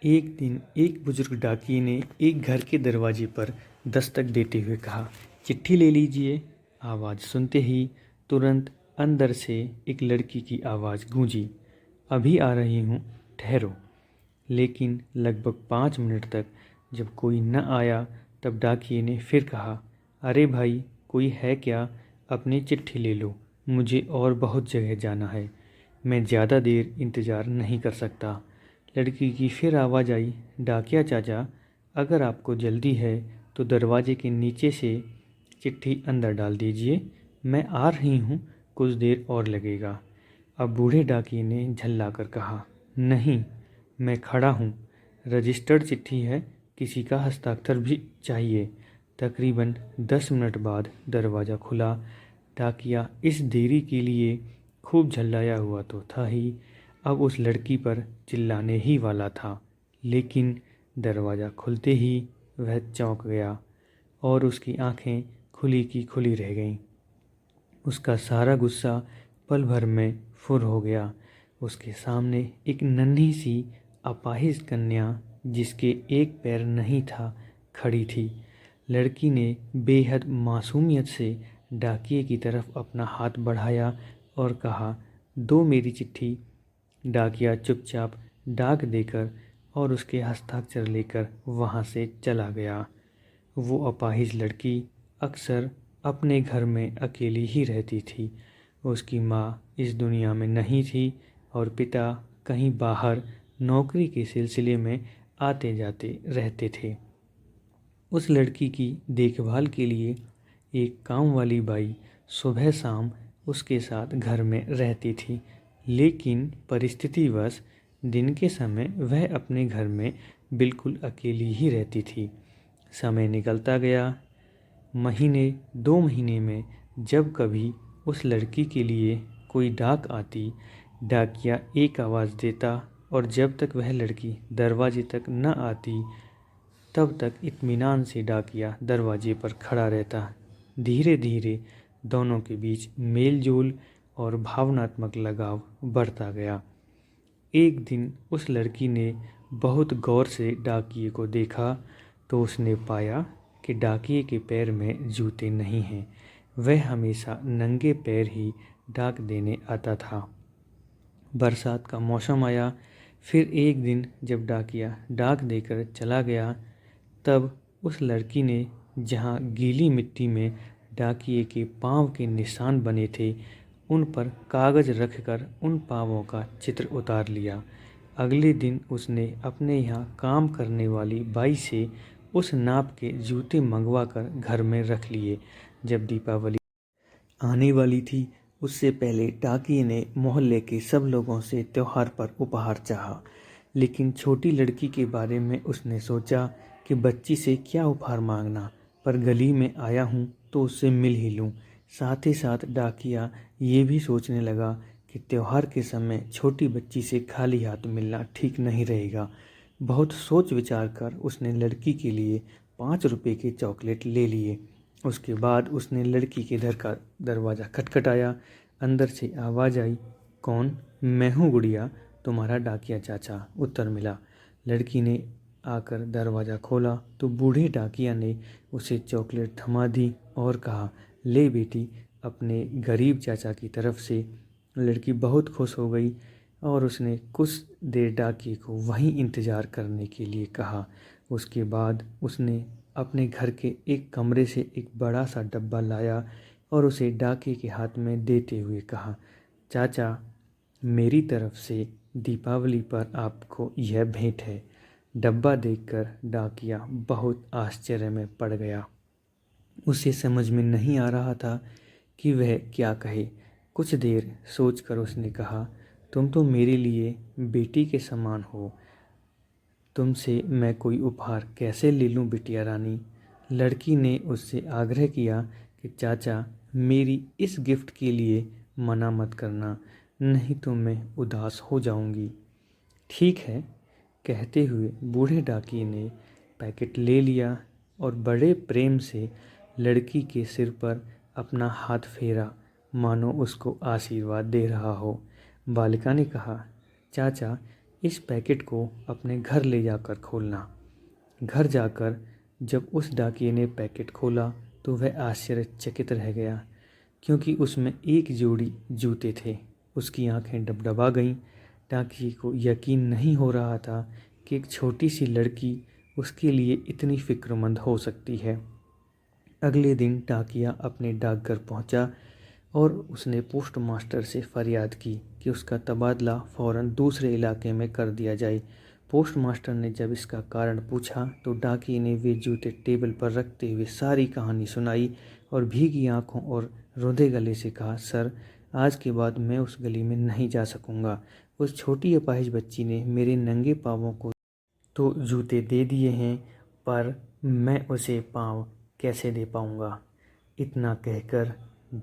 एक दिन एक बुजुर्ग डाकिये ने एक घर के दरवाजे पर दस्तक देते हुए कहा, चिट्ठी ले लीजिए। आवाज़ सुनते ही तुरंत अंदर से एक लड़की की आवाज़ गूंजी, अभी आ रही हूँ, ठहरो। लेकिन लगभग 5 मिनट तक जब कोई न आया तब डाकिये ने फिर कहा, अरे भाई, कोई है क्या? अपनी चिट्ठी ले लो, मुझे और बहुत जगह जाना है, मैं ज़्यादा देर इंतज़ार नहीं कर सकता। लड़की की फिर आवाज़ आई, डाकिया चाचा, अगर आपको जल्दी है तो दरवाजे के नीचे से चिट्ठी अंदर डाल दीजिए, मैं आ रही हूँ, कुछ देर और लगेगा। अब बूढ़े डाकिये ने झल्लाकर कहा, नहीं, मैं खड़ा हूँ, रजिस्टर्ड चिट्ठी है, किसी का हस्ताक्षर भी चाहिए। तकरीबन 10 मिनट बाद दरवाज़ा खुला। डाकिया इस देरी के लिए खूब झल्लाया हुआ तो था ही, अब उस लड़की पर चिल्लाने ही वाला था। लेकिन दरवाज़ा खुलते ही वह चौंक गया और उसकी आंखें खुली की खुली रह गईं। उसका सारा गुस्सा पल भर में फुर हो गया। उसके सामने एक नन्ही सी अपाहिज कन्या, जिसके एक पैर नहीं था, खड़ी थी। लड़की ने बेहद मासूमियत से डाकिये की तरफ अपना हाथ बढ़ाया और कहा, दो मेरी चिट्ठी। डाकिया चुपचाप डाक देकर और उसके हस्ताक्षर लेकर वहाँ से चला गया। वो अपाहिज लड़की अक्सर अपने घर में अकेली ही रहती थी। उसकी माँ इस दुनिया में नहीं थी और पिता कहीं बाहर नौकरी के सिलसिले में आते जाते रहते थे। उस लड़की की देखभाल के लिए एक काम वाली बाई सुबह शाम उसके साथ घर में रहती थी, लेकिन परिस्थितिवश दिन के समय वह अपने घर में बिल्कुल अकेली ही रहती थी। समय निकलता गया। महीने 2 महीने में जब कभी उस लड़की के लिए कोई डाक आती, डाकिया एक आवाज़ देता और जब तक वह लड़की दरवाजे तक न आती तब तक इत्मीनान से डाकिया दरवाजे पर खड़ा रहता। धीरे धीरे दोनों के बीच मेल जोल और भावनात्मक लगाव बढ़ता गया। एक दिन उस लड़की ने बहुत गौर से डाकिये को देखा तो उसने पाया कि डाकिये के पैर में जूते नहीं हैं। वह हमेशा नंगे पैर ही डाक देने आता था। बरसात का मौसम आया। फिर एक दिन जब डाकिया डाक देकर चला गया तब उस लड़की ने जहाँ गीली मिट्टी में डाकिये के पाँव के निशान बने थे, उन पर कागज़ रखकर उन पाँवों का चित्र उतार लिया। अगले दिन उसने अपने यहाँ काम करने वाली बाई से उस नाप के जूते मंगवा कर घर में रख लिए। जब दीपावली आने वाली थी, उससे पहले डाकिये ने मोहल्ले के सब लोगों से त्योहार पर उपहार चाहा, लेकिन छोटी लड़की के बारे में उसने सोचा कि बच्ची से क्या उपहार मांगना, पर गली में आया हूँ तो उससे मिल ही लूँ। साथ ही साथ डाकिया ये भी सोचने लगा कि त्योहार के समय छोटी बच्ची से खाली हाथ मिलना ठीक नहीं रहेगा। बहुत सोच विचार कर उसने लड़की के लिए 5 रुपए के चॉकलेट ले लिए। उसके बाद उसने लड़की के घर का दरवाज़ा खटखटाया। अंदर से आवाज़ आई, कौन? मैं हूँ गुड़िया, तुम्हारा डाकिया चाचा, उत्तर मिला। लड़की ने आकर दरवाज़ा खोला तो बूढ़े डाकिया ने उसे चॉकलेट थमा दी और कहा, ले बेटी, अपने गरीब चाचा की तरफ से। लड़की बहुत खुश हो गई और उसने कुछ देर डाकिये को वहीं इंतज़ार करने के लिए कहा। उसके बाद उसने अपने घर के एक कमरे से एक बड़ा सा डब्बा लाया और उसे डाकिये के हाथ में देते हुए कहा, चाचा, मेरी तरफ से दीपावली पर आपको यह भेंट है। डब्बा देखकर डाकिया बहुत आश्चर्य में पड़ गया। उसे समझ में नहीं आ रहा था कि वह क्या कहे। कुछ देर सोचकर उसने कहा, तुम तो मेरे लिए बेटी के समान हो, तुमसे मैं कोई उपहार कैसे ले लूं बिटिया रानी। लड़की ने उससे आग्रह किया कि चाचा, मेरी इस गिफ्ट के लिए मना मत करना, नहीं तो मैं उदास हो जाऊंगी। ठीक है, कहते हुए बूढ़े डाकिये ने पैकेट ले लिया और बड़े प्रेम से लड़की के सिर पर अपना हाथ फेरा, मानो उसको आशीर्वाद दे रहा हो। बालिका ने कहा, चाचा, इस पैकेट को अपने घर ले जाकर खोलना। घर जाकर जब उस डाकिये ने पैकेट खोला तो वह आश्चर्यचकित रह गया, क्योंकि उसमें एक जोड़ी जूते थे। उसकी आंखें डबडबा गईं। डाकिये को यकीन नहीं हो रहा था कि एक छोटी सी लड़की उसके लिए इतनी फिक्रमंद हो सकती है। अगले दिन डाकिया अपने डाकघर पहुंचा और उसने पोस्ट मास्टर से फरियाद की कि उसका तबादला फ़ौरन दूसरे इलाके में कर दिया जाए। पोस्ट मास्टर ने जब इसका कारण पूछा तो डाकिये ने वे जूते टेबल पर रखते हुए सारी कहानी सुनाई और भीगी आंखों और रुंधे गले से कहा, सर, आज के बाद मैं उस गली में नहीं जा सकूंगा। उस छोटी अपाहिज बच्ची ने मेरे नंगे पाँवों को तो जूते दे दिए हैं, पर मैं उसे पाँव कैसे दे पाऊंगा। इतना कहकर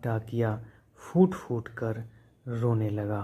डाकिया फूट फूट कर रोने लगा।